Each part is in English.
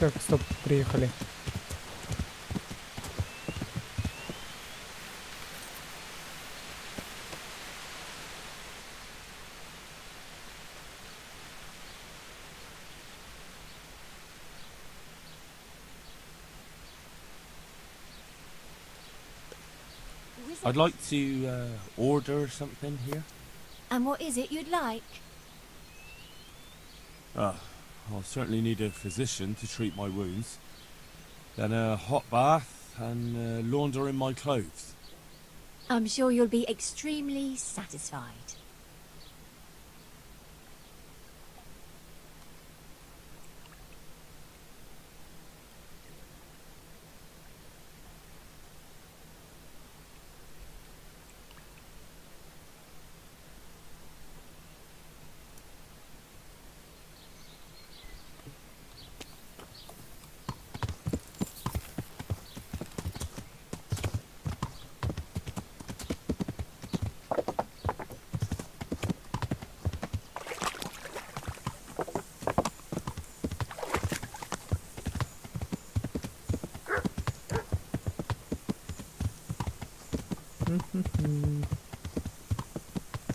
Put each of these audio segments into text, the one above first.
Так, стоп, приехали. I'd like to order something here. And what is it you'd like? I'll certainly need a physician to treat my wounds. Then a hot bath and laundering my clothes. I'm sure you'll be extremely satisfied.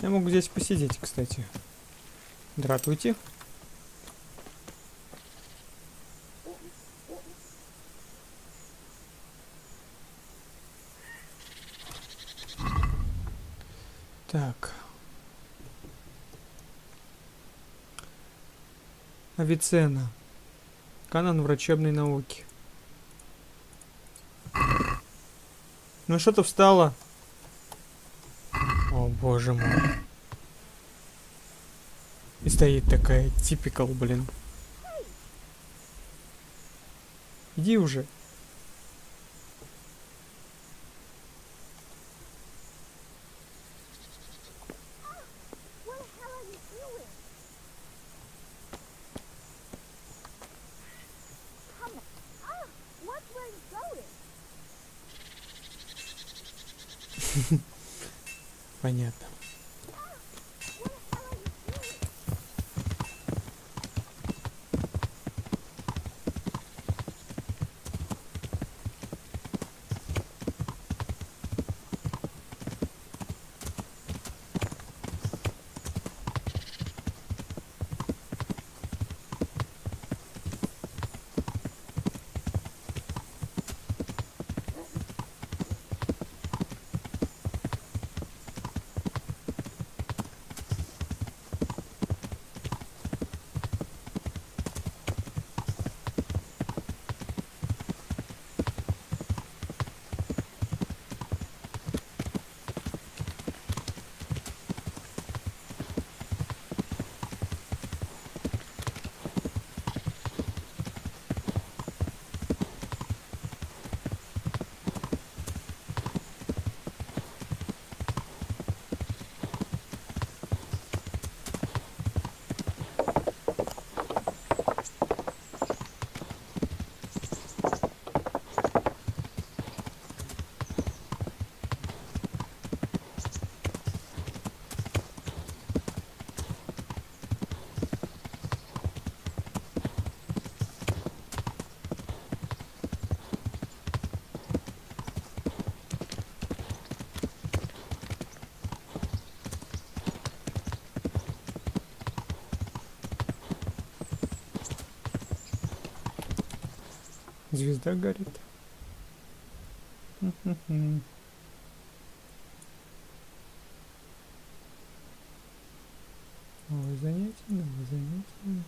Я могу здесь посидеть, кстати. Здравствуйте. Так. Авиценна. Канон врачебной науки. Ну что-то встало. О, боже мой. И стоит такая типикал, блин. Иди уже. Понятно. Звезда горит. Новое занятие, новое занятие.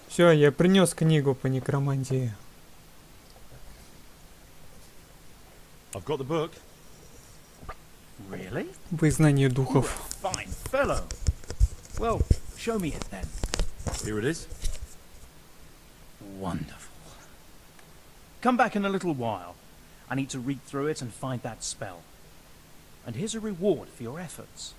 Все, я принес книгу по некромантии. I've got the book. Really? Вызнание духов. Fine fellow. Well, show me it then. Here it is. Wonderful. Come back in a little while. I need to read through it and find that spell. and here's a reward for your efforts.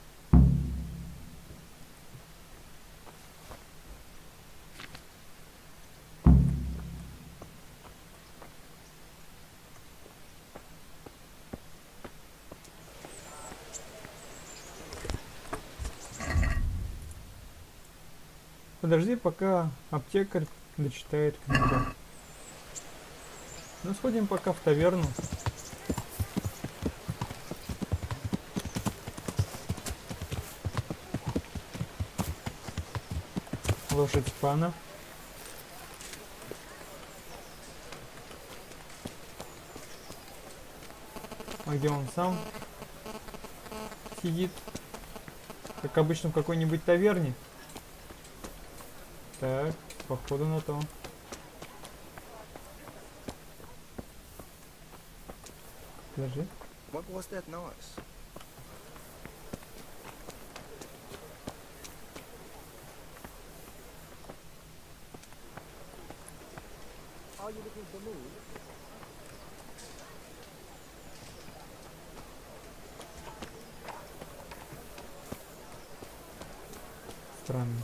Подожди, пока аптекарь дочитает книгу. Ну, сходим пока в таверну. Лошадь пана. А где он сам сидит? Как обычно в какой-нибудь таверне. Так, походу на то. Подожди. What was that noise? Are you looking for mood? Странно.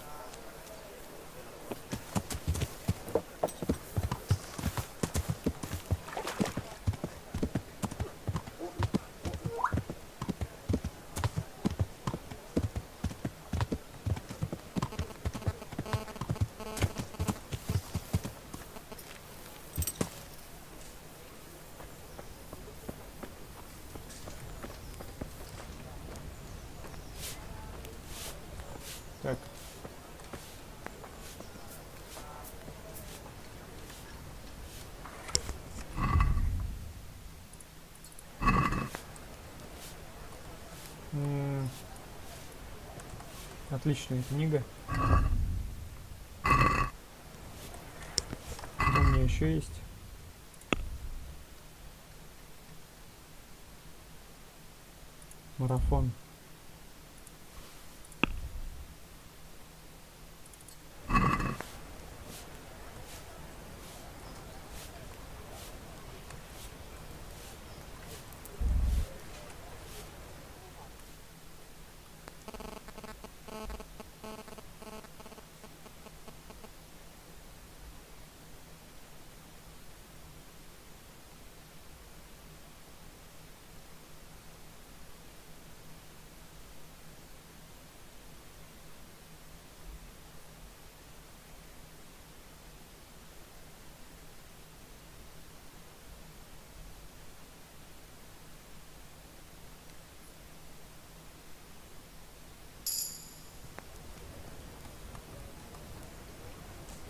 Так. Отличная книга. Что у меня еще есть? Марафон.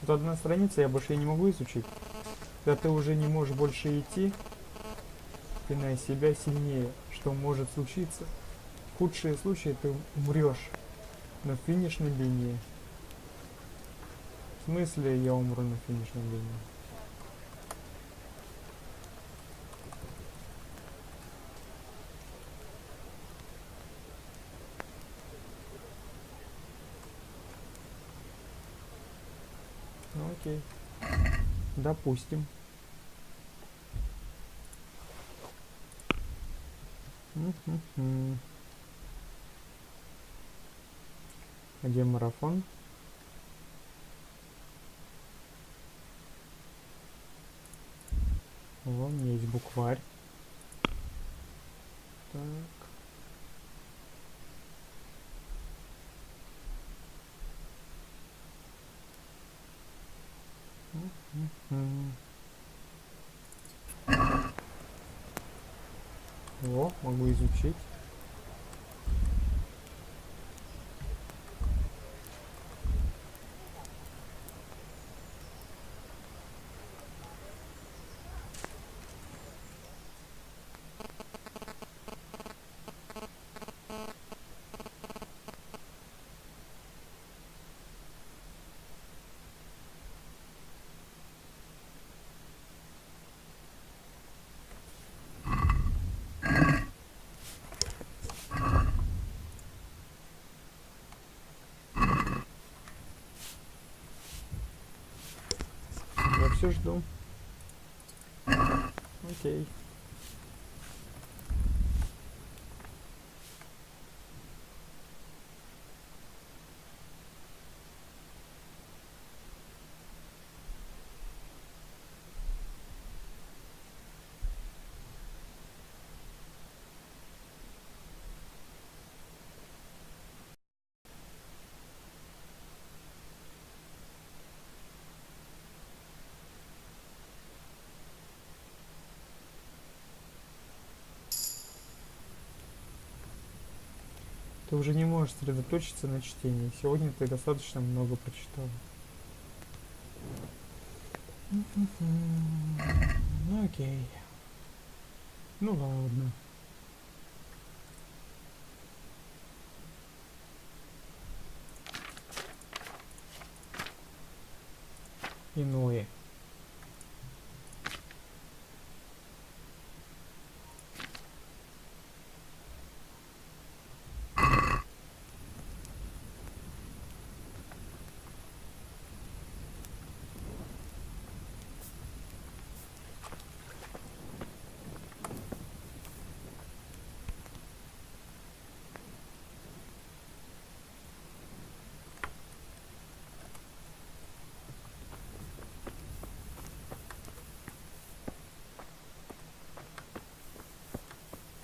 Тут одна страница, я больше и не могу изучить. Когда ты уже не можешь больше идти, пиная себя сильнее, что может случиться. В худшие случаи ты умрешь на финишной линии. В смысле я умру на финишной линии? Ну окей. Допустим. Где марафон? О, у меня есть букварь. Так. О, могу изучить. Я все жду. Окей. Ты уже не можешь сосредоточиться на чтении. Сегодня ты достаточно много прочитал. Ну окей. Ну ладно. Иное.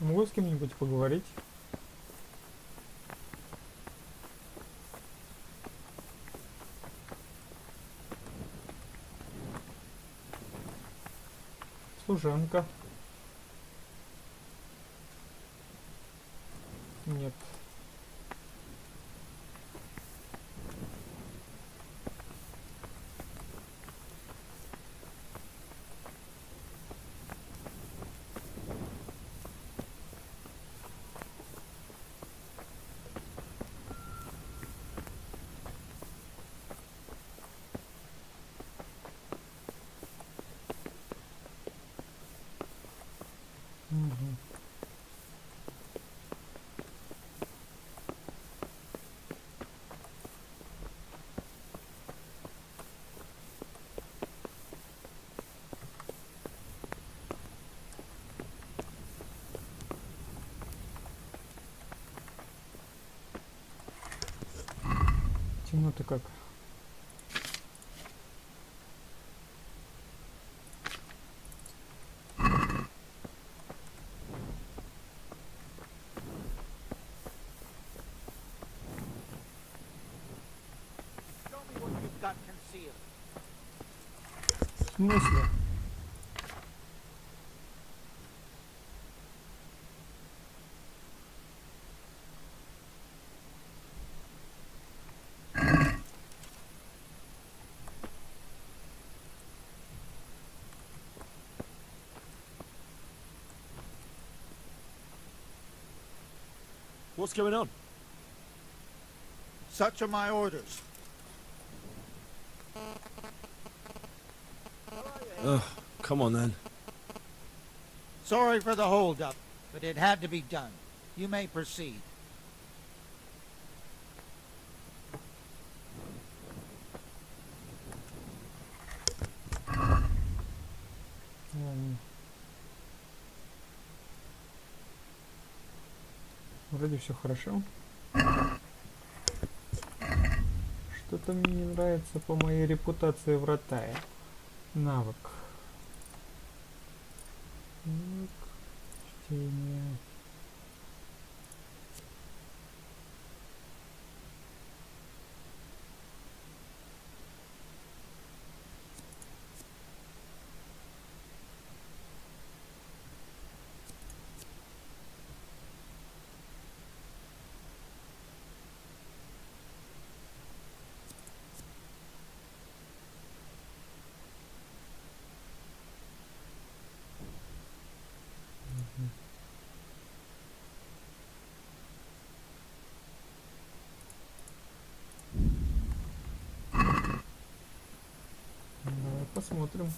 Могу с кем-нибудь поговорить? Служанка. Нет. Мгм. Темно-то как. Show me what you've got concealed. В смысле? What's going on? Such are my orders. Come on then. Sorry for the hold-up, but it had to be done. You may proceed. Вроде все хорошо. Что-то мне не нравится по моей репутации в Ротае. Навык. Навык. Чтение. Давай посмотрим.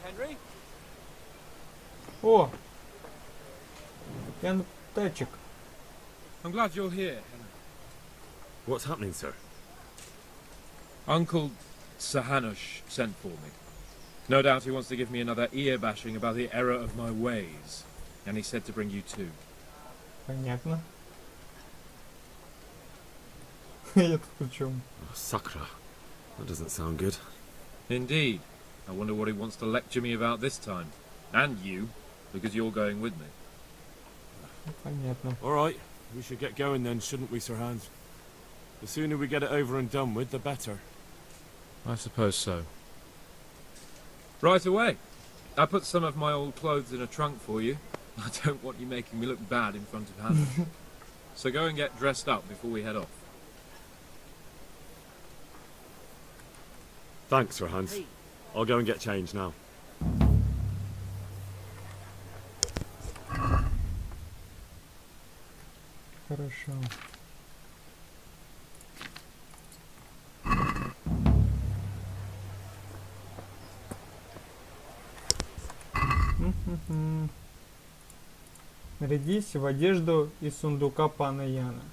Henry? О! Янтечик. I'm glad you're here, Henry. What's happening, sir? Uncle Sahanush sent for me. No doubt he wants to give me another ear bashing about the error of my ways. And he said to bring you too. Понятно. Я тут при чем? Oh, Sakra. That doesn't sound good. Indeed. I wonder what he wants to lecture me about this time. And you, because you're going with me. Понятно. Alright, we should get going then, shouldn't we, Sir Hans? The sooner we get it over and done with, the better. I suppose so. Right away. I put some of my old clothes in a trunk for you. I don't want you making me look bad in front of Hannah. So go and get dressed up before we head off. Thanks, Sir Hans. I'll go and get changed now. Хорошо. Нарядись в одежду из сундука пана Яна.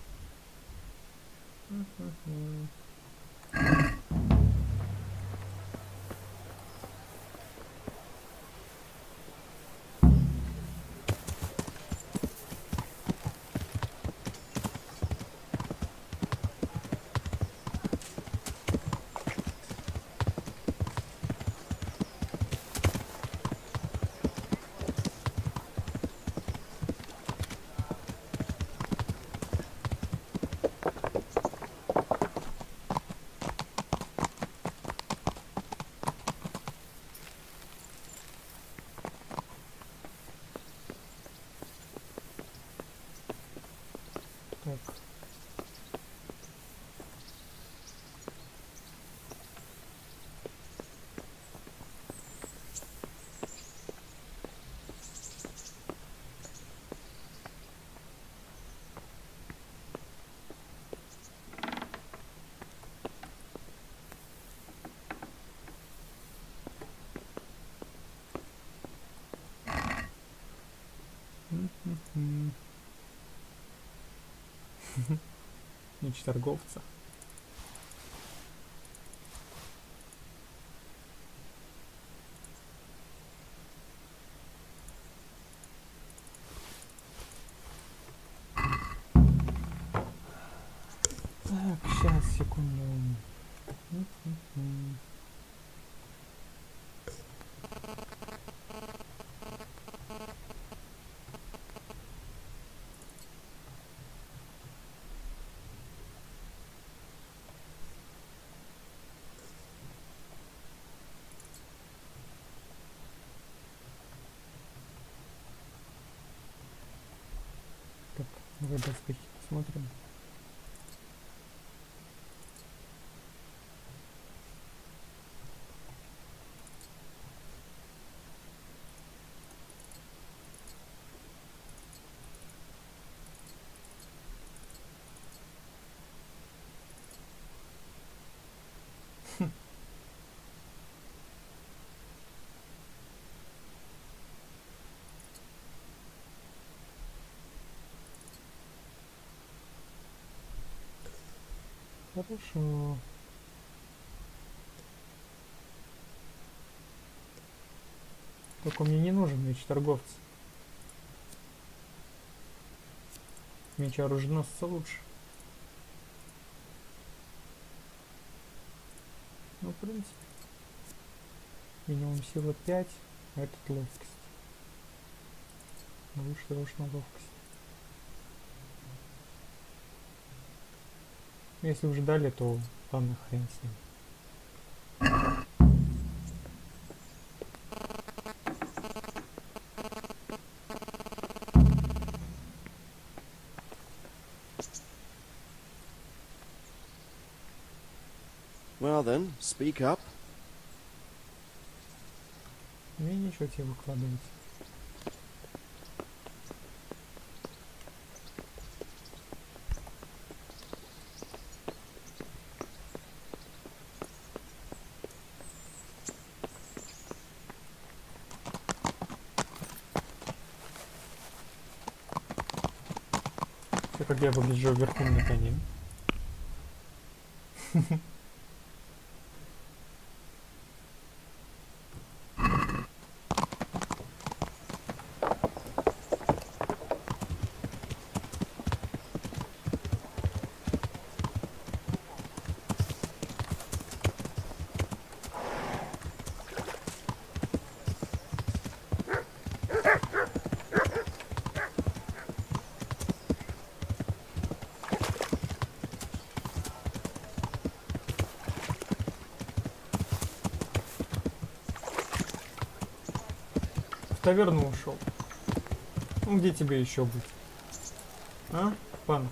Так. Меч торговца. Так, сейчас, секунду. Так, давай доспехи посмотрим. Хорошо. Только мне не нужен меч торговца. Меч оруженосца лучше. Ну, в принципе. Минимум сила 5, а этот ловкость. Лучше уж на ловкость. Если уже дали, то ладно, хрен с ним. Well then, speak up. Мне нечего тебе выкладывать. Это как я выгляжу верхом на коне. В таверну ушел. Ну где тебе еще быть? А, пан?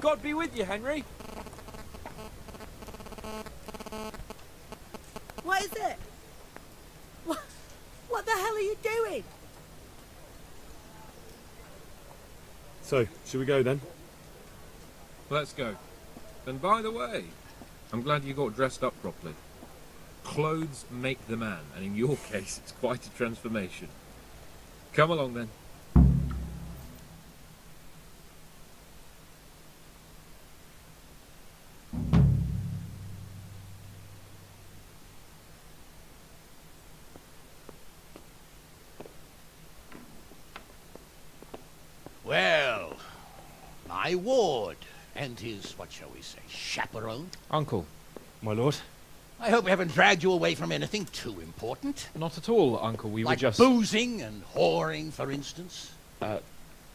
God be with you, Henry. What is it? What the hell are you doing? So, should we go then? Let's go. And by the way, I'm glad you got dressed up properly. Clothes make the man, and in your case, it's quite a transformation. Come along then. Well, my ward and his, what shall we say, chaperone. Uncle. My lord? I hope we haven't dragged you away from anything too important. Not at all, Uncle. We like were just... boozing and whoring, for instance.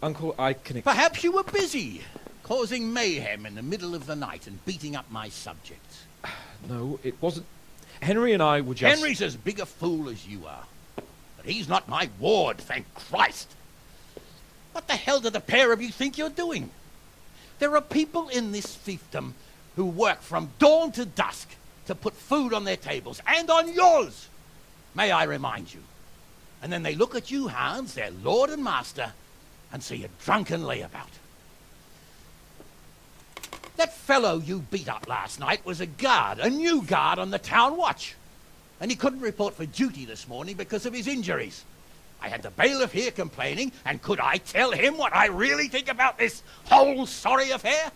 Uncle, I can... Perhaps you were busy, causing mayhem in the middle of the night and beating up my subjects. No, it wasn't... Henry and I were just... Henry's as big a fool as you are. But he's not my ward, thank Christ. What the hell do the pair of you think you're doing? There are people in this fiefdom who work from dawn to dusk to put food on their tables, and on yours, may I remind you. And then they look at you, Hans, their lord and master, and see a drunken layabout. That fellow you beat up last night was a guard, a new guard on the town watch. And he couldn't report for duty this morning because of his injuries. I had the bailiff here complaining, and could I tell him what I really think about this whole sorry affair?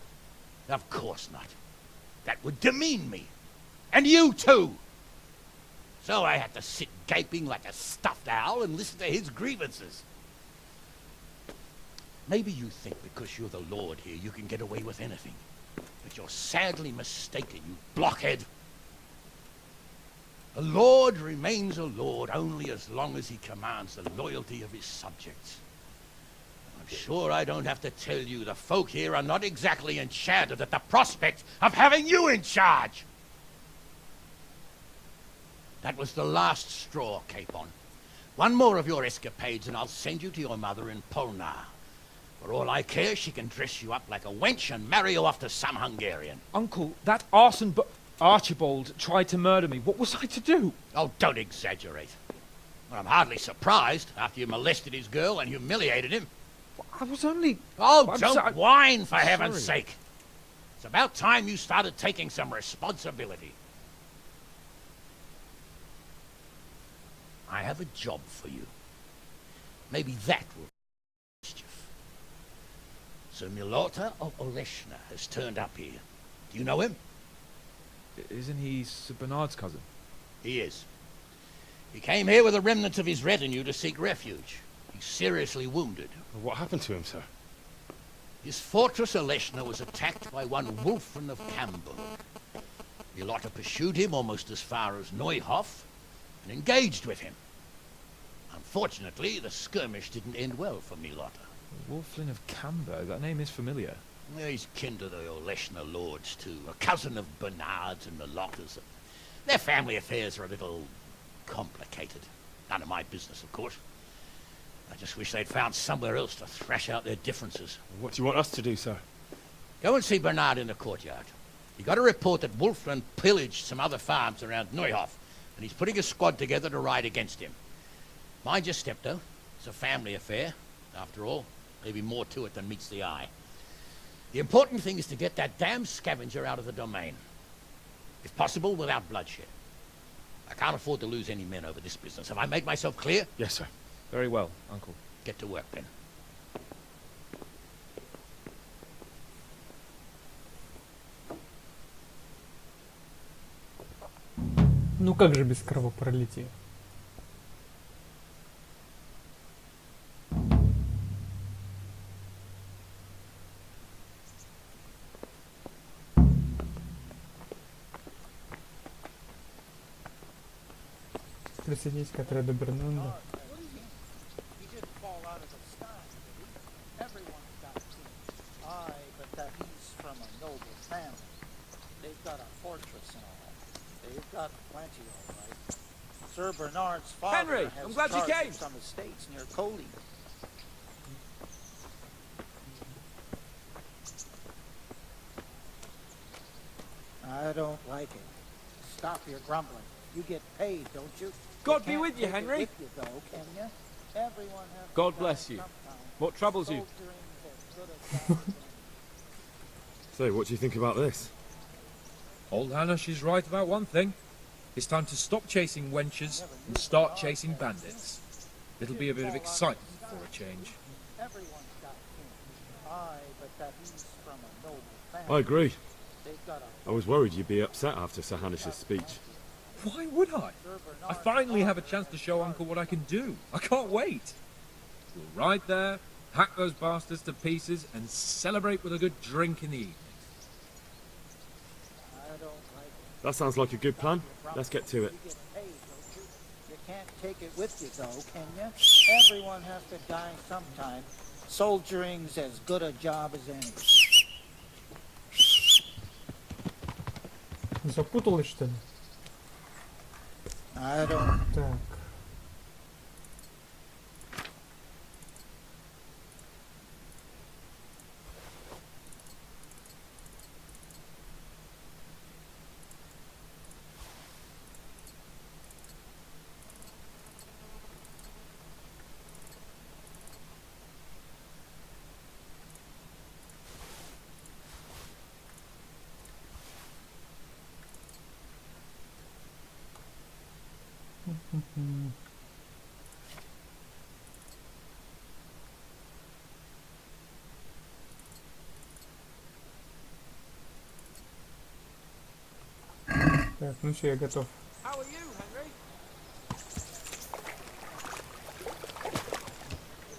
Of course not. That would demean me. And you too. So I had to sit gaping like a stuffed owl and listen to his grievances. Maybe you think because you're the lord here you can get away with anything. But you're sadly mistaken, you blockhead. A lord remains a lord only as long as he commands the loyalty of his subjects. I'm sure I don't have to tell you the folk here are not exactly enchanted at the prospect of having you in charge. That was the last straw, Capon. One more of your escapades and I'll send you to your mother in Polnar. For all I care, she can dress you up like a wench and marry you off to some Hungarian. Uncle, that arson Archibald tried to murder me. What was I to do? Oh, don't exaggerate. Well, I'm hardly surprised after you molested his girl and humiliated him. I was only... Oh, don't whine, for heaven's sorry. sake. It's about time you started taking some responsibility. I have a job for you. Maybe that will mischief. Sir Milota of Oleshna has turned up here. Do you know him? Isn't he Sir Bernard's cousin? He is. He came here with a remnant of his retinue to seek refuge. He's seriously wounded. What happened to him, sir? His fortress Oleshna was attacked by one Wolfran of Camburg. Milota pursued him almost as far as Neuhof and engaged with him. Unfortunately, the skirmish didn't end well for Milota. Wolflin of Camber. That name is familiar. He's kin to the Oleshna lords, too. A cousin of Bernard's and Milota's. Their family affairs are a little complicated. None of my business, of course. I just wish they'd found somewhere else to thrash out their differences. What do you want us to do, sir? Go and see Bernard in the courtyard. He got a report that Wolfran pillaged some other farms around Neuhof, and he's putting a squad together to ride against him. Mind your step, though. It's a family affair. After all, maybe more to it than meets the eye. The important thing is to get that damn scavenger out of the domain. If possible, without bloodshed. I can't afford to lose any men over this business. Have I made myself clear? Yes, sir. Very well, Uncle. get to work then. Ну как же без кровопролития? Присоединись к отряду Бернанда. He didn't fall out of the sky, did he? Everyone's got king. Aye, but that he's from a noble family. They've got a fortress and all. They've got plenty, all right. Sir Bernard's father Henry, has I'm glad you charge came. of some estates near Coley. I don't like it. Stop your grumbling. You get paid, don't you? God be can't with you, take it Henry. with you, though, can you? Everyone has to God die bless you. sometime. What troubles you? Soldiering is as good as dying. So, what do you think about this? Old Hannah, she's right about one thing. It's time to stop chasing wenches and start chasing bandits. It'll be a bit of excitement for a change. Everyone's got king. Aye, but that he's from a noble family. I agree. They've got a I was worried you'd be upset after Sir Hanish's speech. Why would I? I finally have a chance to show Uncle what I can do. I can't wait. We'll ride there, hack those bastards to pieces, and celebrate with a good drink in the evening. I don't like it. That sounds like a good plan. Let's get to it. You get paid, don't you? You can't take it with you, though, can you? Everyone has to die sometime. Soldiering's as good a job as any. Запуталась, что ли? I don't. Так. Так, ну все, я готов.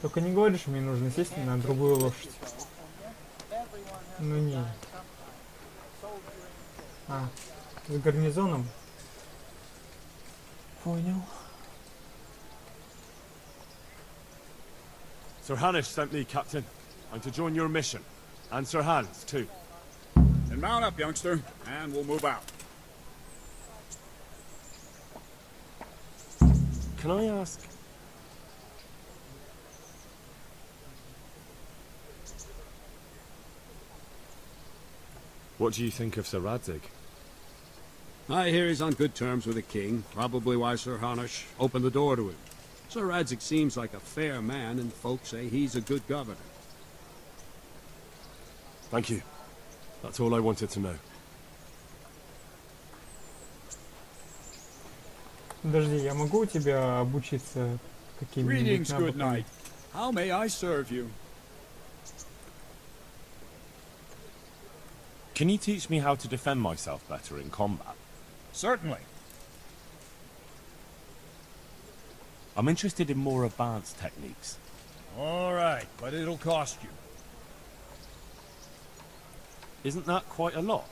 Только не говори, что мне нужно сесть на другую лошадь. Ну не. А, с гарнизоном? Понял. Sir Hanish sent me, Captain. I'm to join your mission. And Sir Hans, too. Then mount up, youngster, and we'll move out. Can I ask... What do you think of Sir Radzig? I hear he's on good terms with the king, probably why Sir Hanish opened the door to him. Sir Radzig seems like a fair man, and folks say he's a good governor. Thank you. That's all I wanted to know. Подожди, я могу у тебя обучиться каким-нибудь Greetings, good навыкам? knight. How may I serve you? Can you teach me how to defend myself better in combat? Certainly. I'm interested in more advanced techniques. All right, but it'll cost you. Isn't that quite a lot?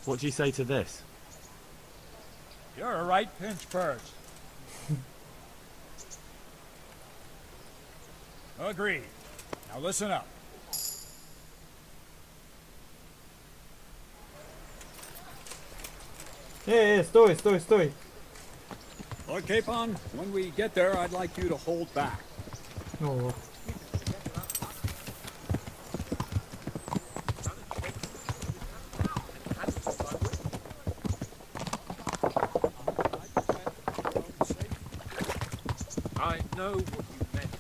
What do you say to this? You're a right pinch purse. Agreed. Now listen up. Стой, стой, стой. Lord Capon, when we get there, I'd like you to hold back. Ну вот. I know what you meant.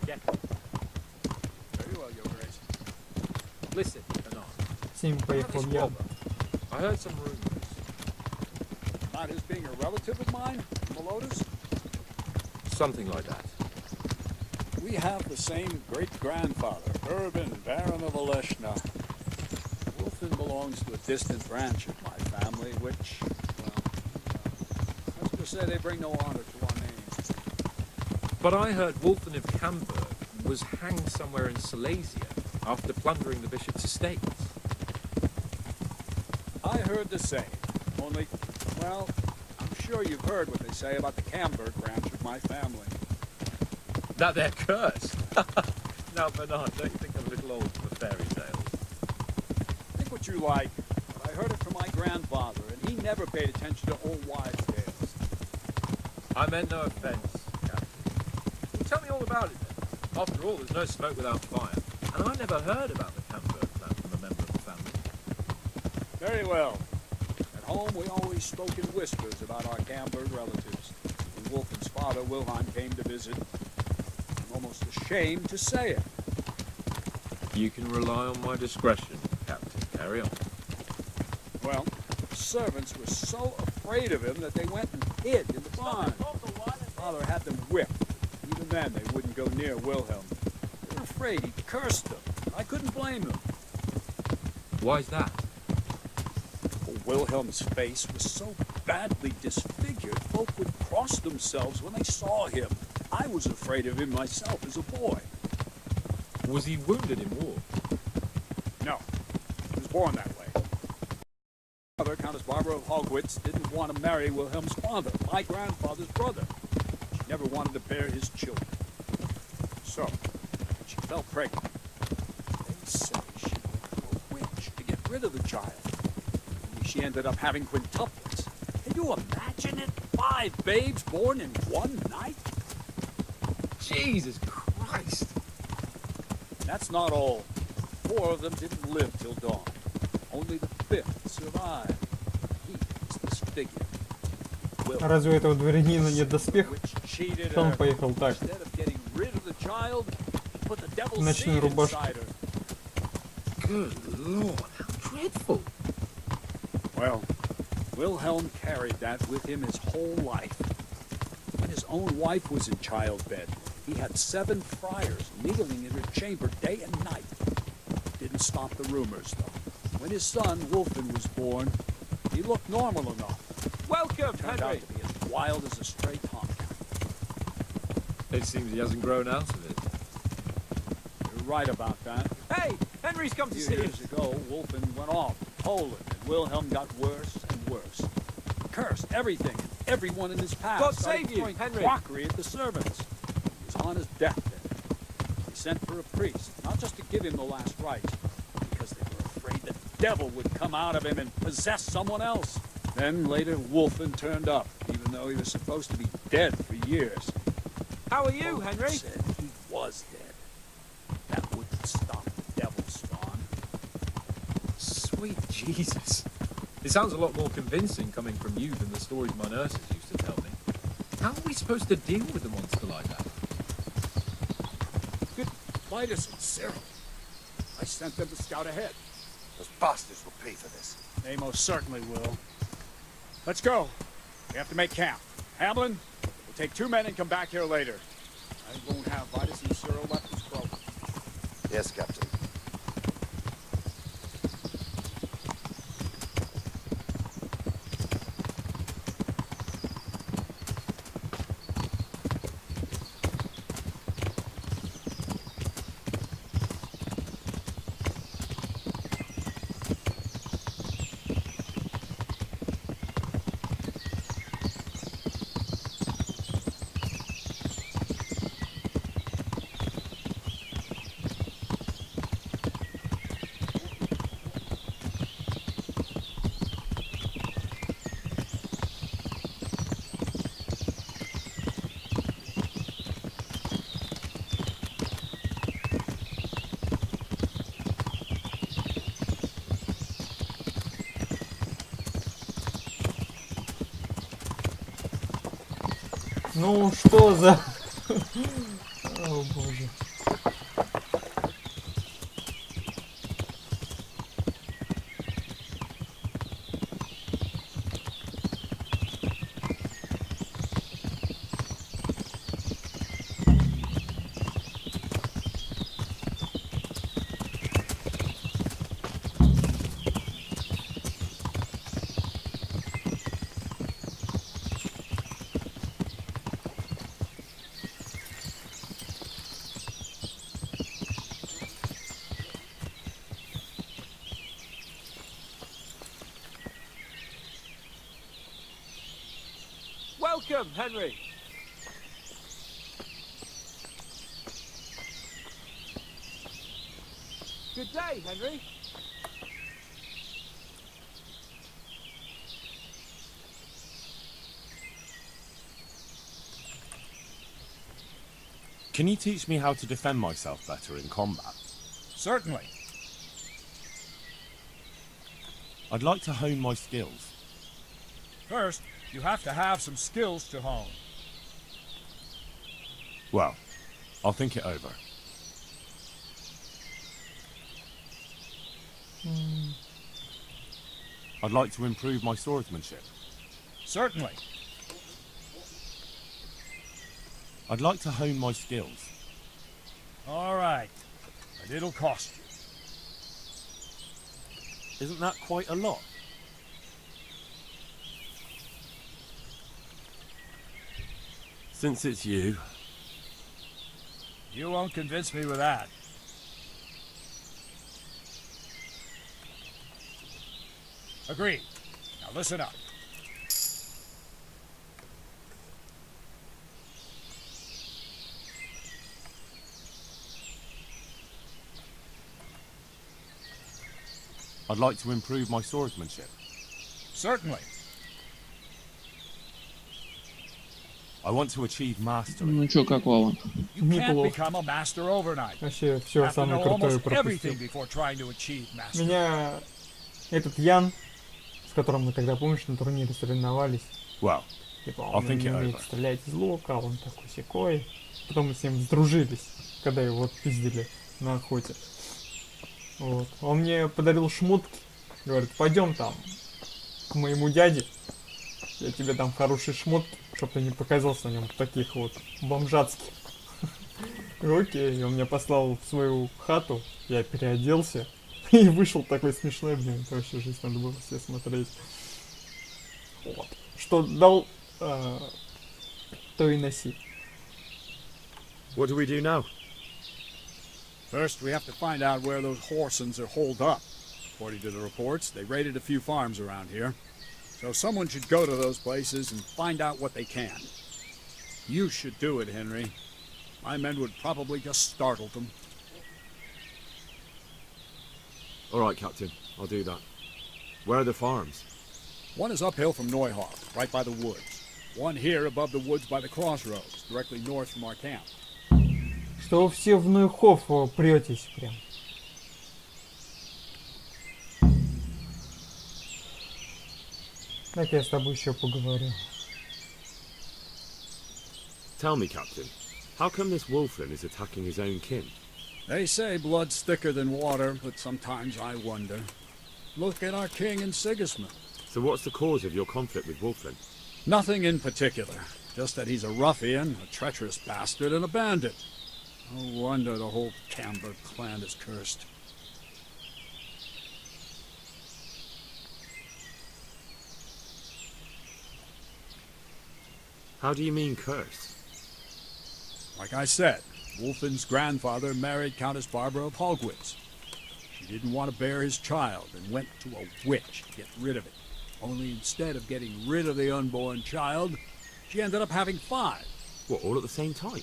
Forget it. Very well, Your Grace. Listen, Bernard. Сим поехал This я. robber, I heard some rumors. About his being a relative of mine, Melodus? Something like that. We have the same great-grandfather, Urban, Baron of Oleshna. Wolfen belongs to a distant branch of my family, which, well, let's just say they bring no honor to our name. But I heard Wolfen of Camberg was hanged somewhere in Silesia after plundering the bishop's estates. I heard the same, only, well, I'm sure you've heard what they say about the Camberg branch of my family. That they're cursed. Now, Bernard, don't you think I'm a little old for fairy tales? Think what you like, but I heard it from my grandfather, and he never paid attention to old wives' tales. I meant no offence, Captain. Well, tell me all about it then. After all, there's no smoke without fire, and I never heard about the Camberg plan from a member of the family. Very well. At home, we always spoke in whispers about our Camberg relatives. When Wolfen's father, Wilhelm, came to visit, I'm almost ashamed to say it. You can rely on my discretion, Captain. Carry on. Well, the servants were so afraid of him that they went and hid in the barn. Father had them whipped. Even then, they wouldn't go near Wilhelm. They were afraid he cursed them. I couldn't blame them. Why's that? Well, Wilhelm's face was so badly disfigured, folk would cross themselves when they saw him. I was afraid of him myself as a boy. Was he wounded in war? No, he was born that way. Mother, Countess Barbara of Hogwitz, didn't want to marry Wilhelm's father, my grandfather's brother. She never wanted to bear his children. So, when she fell pregnant, they say she went to a witch to get rid of the child. Only she ended up having quintuplets. Can you imagine it? 5 babes born in one night? Jesus Christ! That's not all. 4 of them didn't live till dawn. Only the 5th survived. He was disfigured. А разве у этого дворянина нет доспехов? Что он поехал так? В ночную рубашку. Good Lord, how dreadful! Well, Wilhelm carried that with him his whole life. When his own wife was in childbed, he had 7 friars kneeling in her chamber day and night. Didn't stop the rumors, though. When his son, Wolfen, was born, he looked normal enough. Welcome, Turned Henry! out to be as wild as a stray tomcat. It seems he hasn't grown out of it. You're right about that. Hey! Henry's come A to few see you! years ago, Wolfen went off to Poland, and Wilhelm got worse and worse. Cursed everything and everyone in his path. God started save you, throwing Henry. crockery at the servants. He was on his deathbed. He sent for a priest, not just to give him the last rites, because they were afraid the devil would come out of him and possess someone else. Then later, Wolfen turned up, even though he was supposed to be dead for years. How are you, Folk Henry? said he was dead. That wouldn't stop the devil's spawn. Sweet Jesus. It sounds a lot more convincing coming from you than the stories my nurses used to tell me. How are we supposed to deal with a monster like that? Good Midas and Cyril. I sent them to scout ahead. Those bastards will pay for this. They most certainly will. Let's go. We have to make camp. Hamlin, we'll take 2 men and come back here later. I won't have Vitus and Cyril left as broken. Yes, Captain. Ну что за... О боже. Welcome, Henry. Good day, Henry. Can you teach me how to defend myself better in combat? Certainly. I'd like to hone my skills. First, you have to have some skills to hone. Well, I'll think it over. I'd like to improve my swordsmanship. Certainly. I'd like to hone my skills. All right. But it'll cost you. Isn't that quite a lot? Since it's you, You won't convince me with that. Agreed. Now listen up. I'd like to improve my swordsmanship. Certainly. I want to achieve mastery. Ну чё, как Вова? You can't Неплохо. become a master overnight. Вообще You все have to самое know крутое almost пропустил. everything before trying to achieve mastery. Меня этот Ян, с которым мы тогда, помнишь, на турнире соревновались, Well, типа I'll он think не it умеет over. стрелять из лука, он такой секой. Потом мы с ним сдружились, когда его отпиздили на охоте. Вот. Он мне подарил шмотки. Говорит, пойдем там к моему дяде. Я тебе дам хорошие шмотки, чтоб ты не показался на нем таких вот бомжатских. Окей, он меня послал в свою хату, я переоделся и вышел такой смешной, блин, это вообще жизнь надо было все смотреть. Вот. Что дал, то и носи. What do we do now? First, we have to find out where those Horsons are holed up. According to the reports, they raided a few farms around here. So someone should go to those places and find out what they can. You should do it, Henry. My men would probably just startle them. All right, Captain. I'll do that. Where are the farms? One is uphill from Neuhoff, right by the woods. One here above the woods by the crossroads, directly north from our camp. Что вы все в Нойхоф претесь прям. Так я с тобой еще поговорю. Tell me, Captain, how come this Wolflin is attacking his own kin? They say blood's thicker than water, but sometimes I wonder. Look at our king and Sigismund. So what's the cause of your conflict with Wolflin? Nothing in particular, just that he's a ruffian, a treacherous bastard, and a bandit. No wonder the whole Camber clan is cursed. How do you mean cursed? Like I said, Wolfin's grandfather married Countess Barbara of Hogwitz. She didn't want to bear his child and went to a witch to get rid of it. Only instead of getting rid of the unborn child, she ended up having 5. What, all at the same time?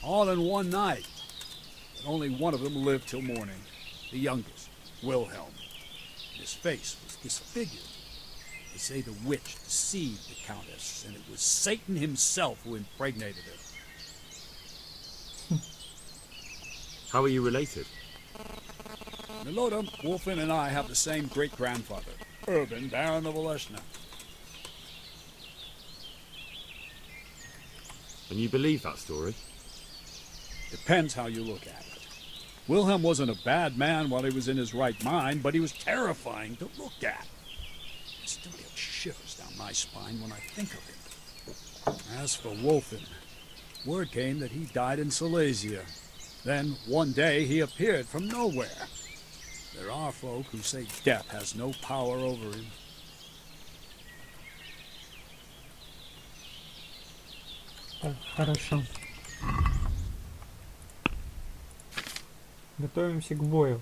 All in one night. But only one of them lived till morning. The youngest, Wilhelm. His face was disfigured. They say the witch deceived the Countess, and it was Satan himself who impregnated her. How are you related? Milota, Wolfin, and I have the same great-grandfather, Urban, Baron of Oleshna. And you believe that story? Depends how you look at it. Wilhelm wasn't a bad man while he was in his right mind, but he was terrifying to look at. I still get shivers down my spine when I think of him. As for Wolfen, word came that he died in Silesia. Then, one day, he appeared from nowhere. There are folk who say death has no power over him. Так, хорошо. Готовимся к бою.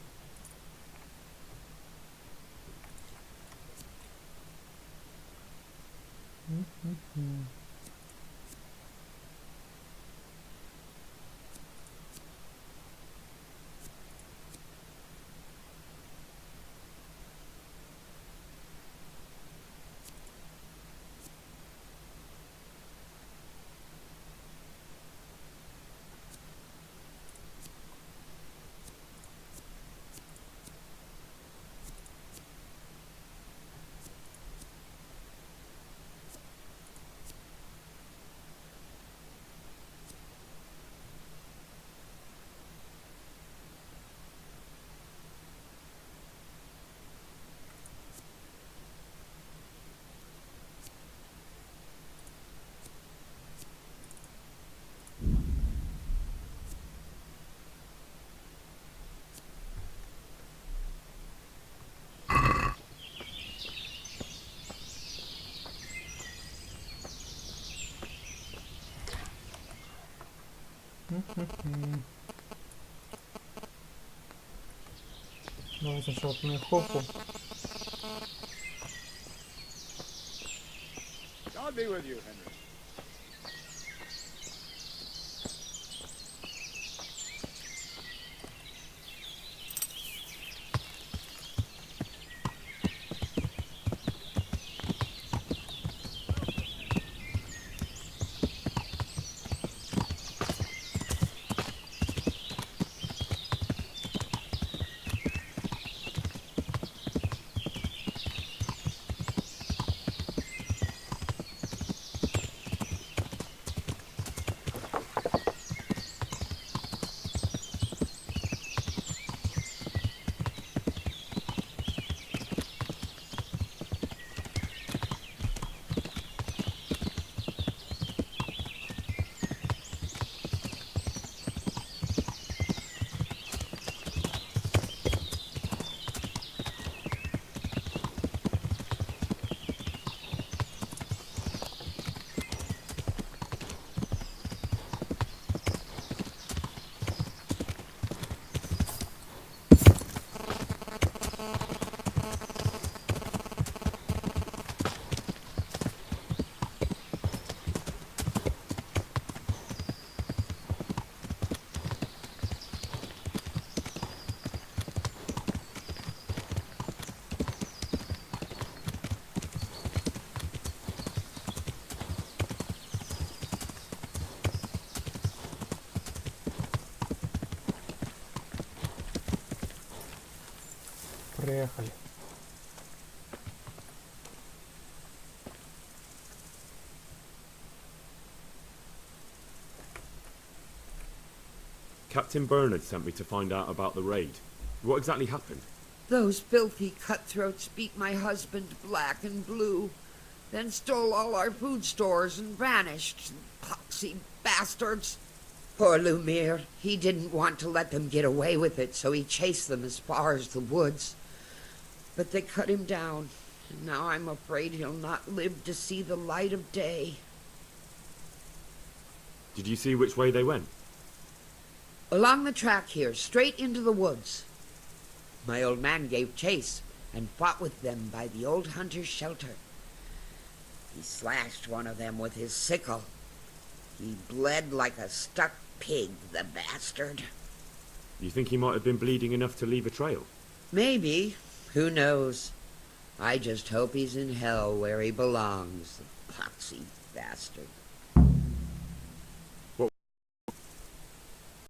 Давай сначала к Мехофу. God be with you, Henry. Приехали. Captain Bernard sent me to find out about the raid. What exactly happened? Those filthy cutthroats beat my husband black and blue, then stole all our food stores and vanished. Poxy bastards. Poor Lumiere. He didn't want to let them get away with it, so he chased them as far as the woods. But they cut him down, and now I'm afraid he'll not live to see the light of day. Did you see which way they went? Along the track here, straight into the woods. My old man gave chase and fought with them by the old hunter's shelter. He slashed one of them with his sickle. He bled like a stuck pig, the bastard. You think he might have been bleeding enough to leave a trail? Maybe. Who knows? I just hope he's in hell where he belongs, the poxy bastard.